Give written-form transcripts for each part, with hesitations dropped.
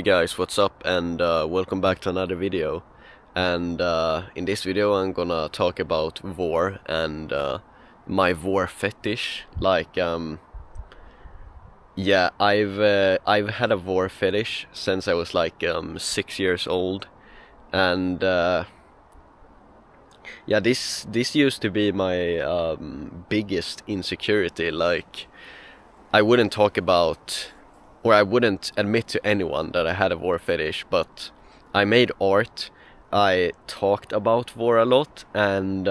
Hey guys, what's up, and welcome back to another video. And in this video I'm gonna talk about vore and my vore fetish. Yeah, I've had a vore fetish since I was 6 years old, and yeah, this used to be my biggest insecurity. I wouldn't talk about, or I wouldn't admit to anyone that I had a vore fetish, but I made art, I talked about vore a lot, and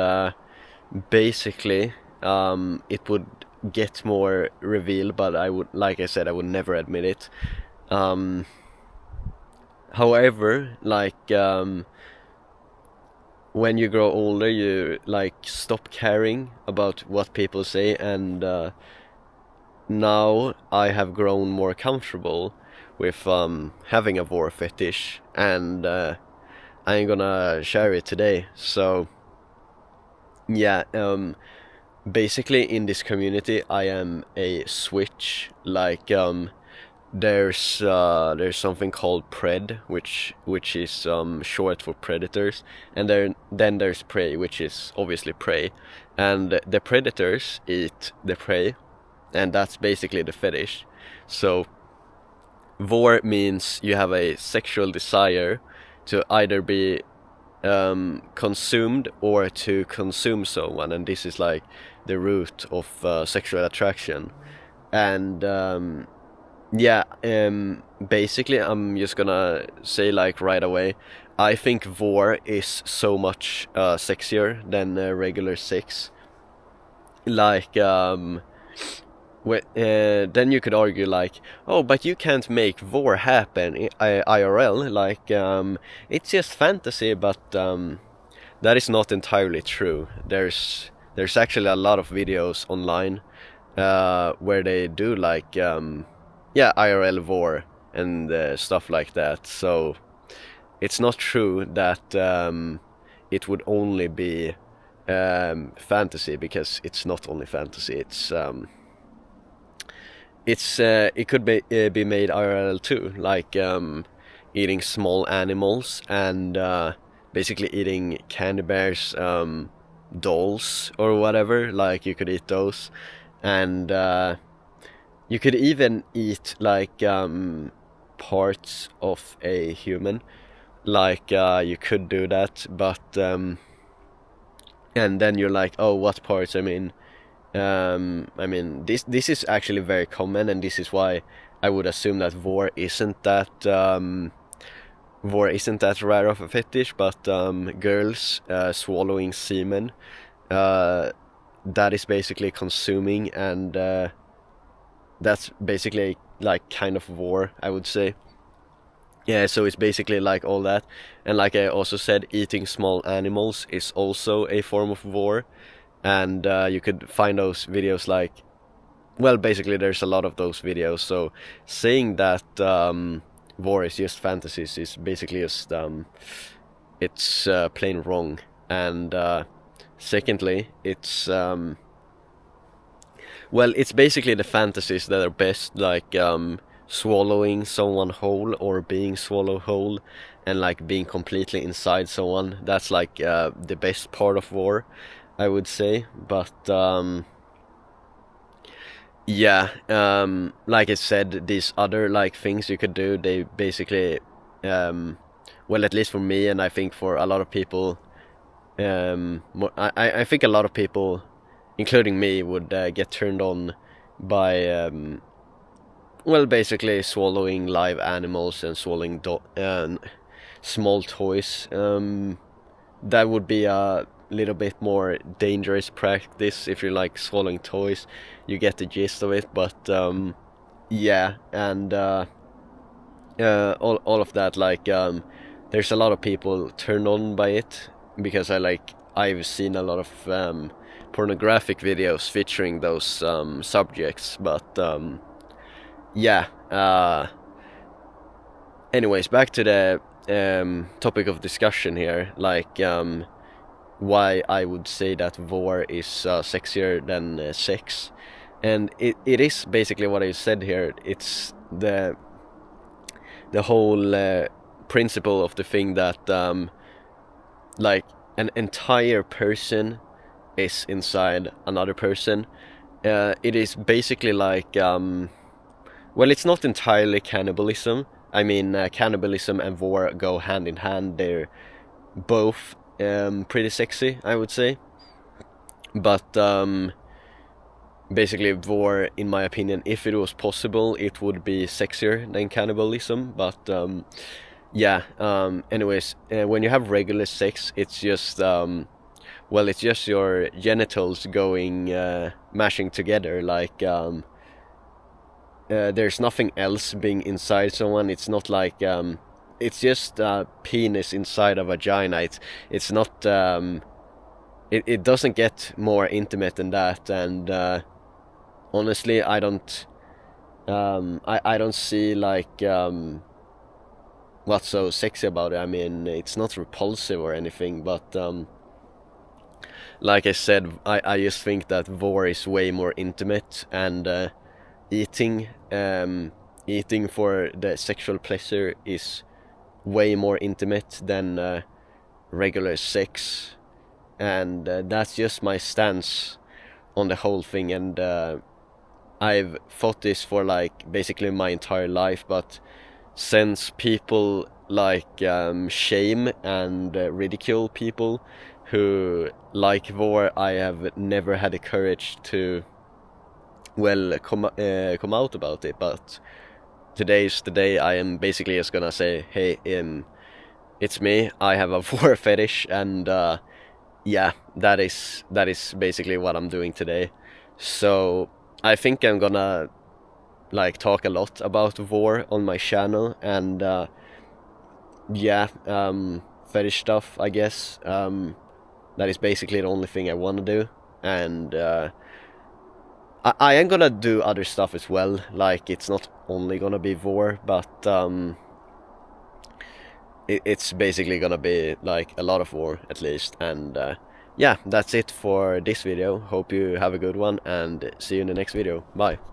basically it would get more revealed, but like I said, I would never admit it. However, when you grow older, you stop caring about what people say, and now I have grown more comfortable with having a vore fetish, and I'm gonna share it today. So yeah, basically in this community I am a switch. There's something called pred, which is short for predators, and then there's prey, which is obviously prey, and the predators eat the prey, and that's basically the fetish. So vore means you have a sexual desire to either be consumed or to consume someone, and this is like the root of sexual attraction. And yeah, basically I'm just gonna say right away, I think vore is so much sexier than regular sex. like um then you could argue oh, but you can't make vore happen IRL. It's just fantasy, but that is not entirely true. There's actually a lot of videos online where they do yeah, IRL vore and stuff like that. So it's not true that it would only be fantasy, because it's not only fantasy. It could be made IRL too, eating small animals and basically eating candy bears, dolls or whatever. You could eat those, and you could even eat parts of a human. You could do that, but and then you're like, oh, what parts? This is actually very common, and this is why I would assume that vore isn't that rare of a fetish. But girls swallowing semen, that is basically consuming, and that's basically kind of vore, I would say. Yeah, so it's basically all that, and like I also said, eating small animals is also a form of vore. And you could find those videos well, basically there's a lot of those videos. So saying that vore is just fantasies is basically just it's plain wrong. And secondly, it's well, it's basically the fantasies that are best, swallowing someone whole, or being swallowed whole, and being completely inside someone. That's the best part of vore, I would say. But yeah, like I said, these other things you could do, they basically well, at least for me, and I think for a lot of people, I think a lot of people, including me, would get turned on by well, basically swallowing live animals and swallowing small toys. That would be a little bit more dangerous practice. If you're swallowing toys, you get the gist of it. But yeah, and all of that, there's a lot of people turned on by it, because I've seen a lot of pornographic videos featuring those subjects. But yeah, anyways, back to the topic of discussion here, why I would say that vore is sexier than sex. And it is basically what I said here. It's the whole principle of the thing that like an entire person is inside another person. It is basically like well, it's not entirely cannibalism. I mean, cannibalism and vore go hand in hand. They're both pretty sexy, I would say. But basically, vore, in my opinion, if it was possible, it would be sexier than cannibalism. But yeah. Anyways, when you have regular sex, it's just well, it's just your genitals going mashing together. Like there's nothing else being inside someone. It's not like it's just a penis inside a vagina. It's not it doesn't get more intimate than that. And honestly, I don't I don't see like what's so sexy about it. I mean, it's not repulsive or anything, but like I said, I just think that vore is way more intimate, and eating eating for the sexual pleasure is way more intimate than regular sex. And that's just my stance on the whole thing. And I've thought this for like basically my entire life, but since people like shame and ridicule people who like vore, I have never had the courage to well come out about it. But today's the day. I am basically just gonna say, hey, it's me. I have a vore fetish, and yeah, that is basically what I'm doing today. So I think I'm gonna like talk a lot about vore on my channel, and yeah, fetish stuff, I guess. That is basically the only thing I want to do. And I am gonna do other stuff as well. Like, it's not only gonna be vore, but it's basically gonna be like a lot of vore at least. And yeah, that's it for this video. Hope you have a good one, and see you in the next video. Bye.